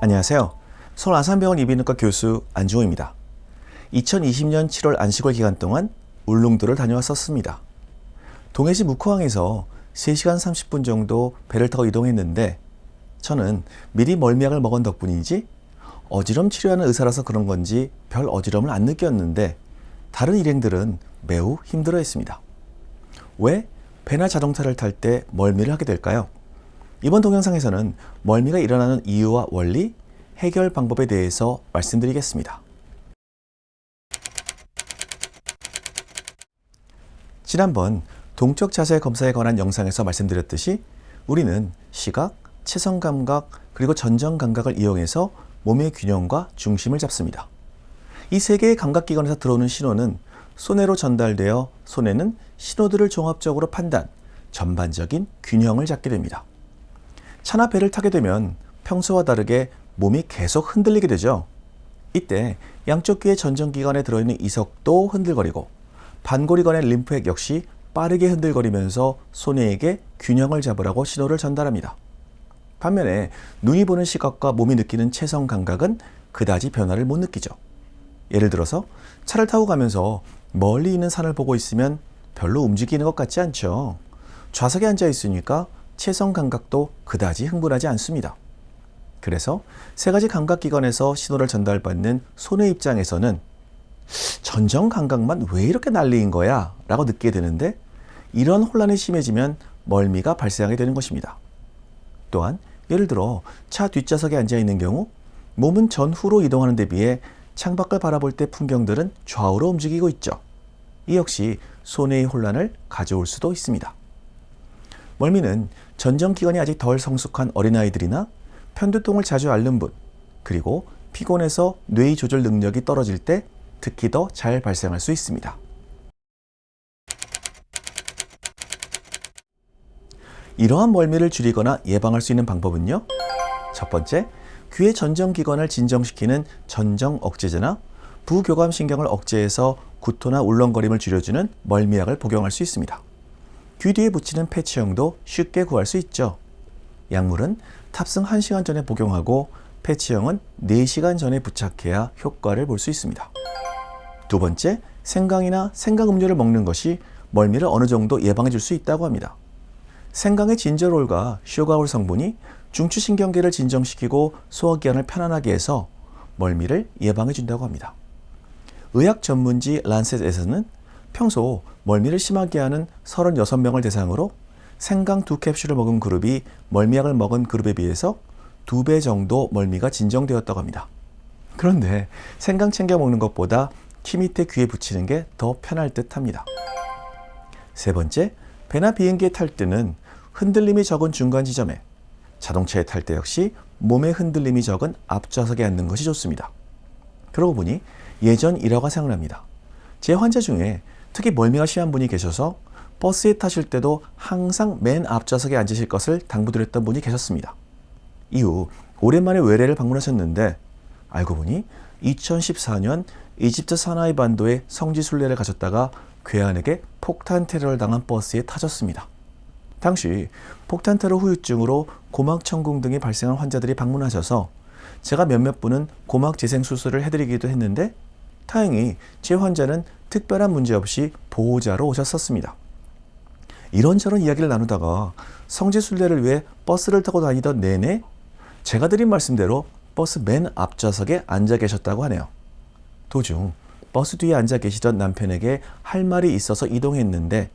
안녕하세요. 서울 아산병원 이비인후과 교수 안주호입니다. 2020년 7월 안식월 기간 동안 울릉도를 다녀왔었습니다. 동해시 묵호항에서 3시간 30분 정도 배를 타고 이동했는데 저는 미리 멀미약을 먹은 덕분인지 어지럼 치료하는 의사라서 그런 건지 별 어지럼을 안 느꼈는데 다른 일행들은 매우 힘들어했습니다. 왜 배나 자동차를 탈 때 멀미를 하게 될까요? 이번 동영상에서는 멀미가 일어나는 이유와 원리, 해결 방법에 대해서 말씀드리겠습니다. 지난번 동적 자세 검사에 관한 영상에서 말씀드렸듯이 우리는 시각, 체성 감각, 그리고 전정 감각을 이용해서 몸의 균형과 중심을 잡습니다. 이 세 개의 감각기관에서 들어오는 신호는 손해로 전달되어 손해는 신호들을 종합적으로 판단, 전반적인 균형을 잡게 됩니다. 차나 배를 타게 되면 평소와 다르게 몸이 계속 흔들리게 되죠. 이때 양쪽 귀의 전정기관에 들어있는 이석도 흔들거리고 반고리관의 림프액 역시 빠르게 흔들거리면서 손해에게 균형을 잡으라고 신호를 전달합니다. 반면에 눈이 보는 시각과 몸이 느끼는 체성 감각은 그다지 변화를 못 느끼죠. 예를 들어서 차를 타고 가면서 멀리 있는 산을 보고 있으면 별로 움직이는 것 같지 않죠. 좌석에 앉아 있으니까 체성 감각도 그다지 흥분하지 않습니다. 그래서 세 가지 감각기관에서 신호를 전달받는 손의 입장에서는 전정 감각만 왜 이렇게 날리는 거야? 라고 느끼게 되는데 이런 혼란이 심해지면 멀미가 발생하게 되는 것입니다. 또한 예를 들어 차 뒷좌석에 앉아 있는 경우 몸은 전후로 이동하는 데 비해 창밖을 바라볼 때 풍경들은 좌우로 움직이고 있죠. 이 역시 손해의 혼란을 가져올 수도 있습니다. 멀미는 전정기관이 아직 덜 성숙한 어린아이들이나 편두통을 자주 앓는 분, 그리고 피곤해서 뇌의 조절 능력이 떨어질 때 특히 더 잘 발생할 수 있습니다. 이러한 멀미를 줄이거나 예방할 수 있는 방법은요. 첫 번째, 귀의 전정기관을 진정시키는 전정 억제제나 부교감신경을 억제해서 구토나 울렁거림을 줄여주는 멀미약을 복용할 수 있습니다. 귀 뒤에 붙이는 패치형도 쉽게 구할 수 있죠. 약물은 탑승 1시간 전에 복용하고 패치형은 4시간 전에 부착해야 효과를 볼 수 있습니다. 두 번째, 생강이나 생강음료를 먹는 것이 멀미를 어느 정도 예방해 줄 수 있다고 합니다. 생강의 진저롤과 쇼가올 성분이 중추신경계를 진정시키고 소화기관을 편안하게 해서 멀미를 예방해 준다고 합니다. 의학 전문지 란셋에서는 평소 멀미를 심하게 하는 36명을 대상으로 생강 2캡슐을 먹은 그룹이 멀미약을 먹은 그룹에 비해서 2배 정도 멀미가 진정되었다고 합니다. 그런데 생강 챙겨 먹는 것보다 키 밑에 귀에 붙이는 게 더 편할 듯 합니다. 세 번째, 배나 비행기에 탈 때는 흔들림이 적은 중간 지점에, 자동차에 탈 때 역시 몸의 흔들림이 적은 앞좌석에 앉는 것이 좋습니다. 그러고 보니 예전 일화가 생각납니다. 제 환자 중에 특히 멀미가 심한 분이 계셔서 버스에 타실 때도 항상 맨 앞좌석에 앉으실 것을 당부드렸던 분이 계셨습니다. 이후 오랜만에 외래를 방문하셨는데 알고 보니 2014년 이집트 사나이 반도에 성지순례를 가셨다가 괴한에게 폭탄 테러를 당한 버스에 타셨습니다. 당시 폭탄 테러 후유증으로 고막 천궁 등이 발생한 환자들이 방문하셔서 제가 몇몇 분은 고막 재생 수술을 해드리기도 했는데 다행히 제 환자는 특별한 문제 없이 보호자로 오셨었습니다. 이런저런 이야기를 나누다가 성지순례를 위해 버스를 타고 다니던 내내 제가 드린 말씀대로 버스 맨 앞좌석에 앉아 계셨다고 하네요. 도중 버스 뒤에 앉아 계시던 남편에게 할 말이 있어서 이동했는데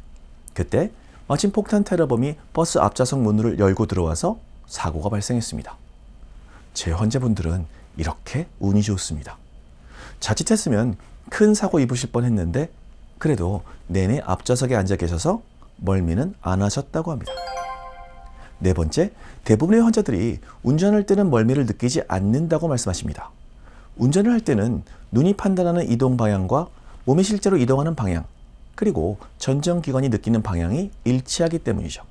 그때 마침 폭탄 테러범이 버스 앞좌석 문을 열고 들어와서 사고가 발생했습니다. 제 환자분들은 이렇게 운이 좋습니다. 자칫했으면 큰 사고 입으실 뻔했는데 그래도 내내 앞좌석에 앉아 계셔서 멀미는 안 하셨다고 합니다. 네 번째, 대부분의 환자들이 운전할 때는 멀미를 느끼지 않는다고 말씀하십니다. 운전을 할 때는 눈이 판단하는 이동 방향과 몸이 실제로 이동하는 방향, 그리고 전정기관이 느끼는 방향이 일치하기 때문이죠.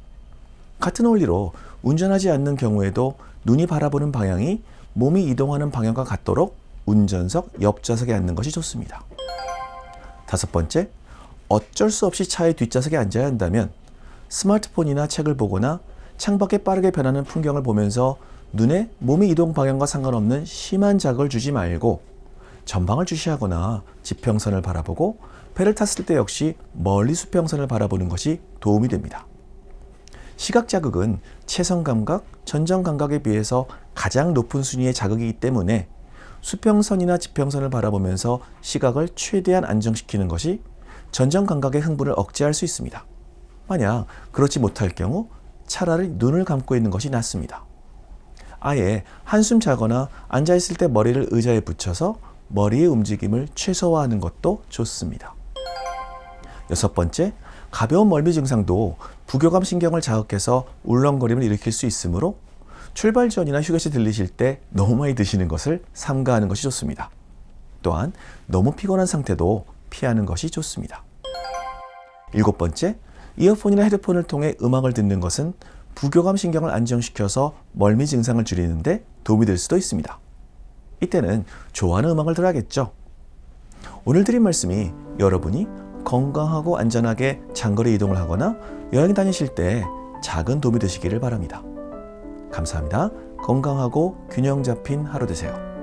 같은 원리로 운전하지 않는 경우에도 눈이 바라보는 방향이 몸이 이동하는 방향과 같도록 운전석 옆좌석에 앉는 것이 좋습니다. 다섯 번째, 어쩔 수 없이 차의 뒷좌석에 앉아야 한다면 스마트폰이나 책을 보거나 창밖에 빠르게 변하는 풍경을 보면서 눈에 몸의 이동 방향과 상관없는 심한 자극을 주지 말고 전방을 주시하거나 지평선을 바라보고 배를 탔을 때 역시 멀리 수평선을 바라보는 것이 도움이 됩니다. 시각 자극은 채성 감각, 전정 감각에 비해서 가장 높은 순위의 자극이기 때문에 수평선이나 지평선을 바라보면서 시각을 최대한 안정시키는 것이 전정 감각의 흥분을 억제할 수 있습니다. 만약 그렇지 못할 경우 차라리 눈을 감고 있는 것이 낫습니다. 아예 한숨 자거나 앉아있을 때 머리를 의자에 붙여서 머리의 움직임을 최소화하는 것도 좋습니다. 6번째, 가벼운 멀미 증상도 부교감 신경을 자극해서 울렁거림을 일으킬 수 있으므로 출발 전이나 휴게실 들리실 때 너무 많이 드시는 것을 삼가하는 것이 좋습니다. 또한 너무 피곤한 상태도 피하는 것이 좋습니다. 7번째, 이어폰이나 헤드폰을 통해 음악을 듣는 것은 부교감 신경을 안정시켜서 멀미 증상을 줄이는데 도움이 될 수도 있습니다. 이때는 좋아하는 음악을 들어야겠죠. 오늘 드린 말씀이 여러분이 건강하고 안전하게 장거리 이동을 하거나 여행 다니실 때 작은 도움이 되시기를 바랍니다. 감사합니다. 건강하고 균형 잡힌 하루 되세요.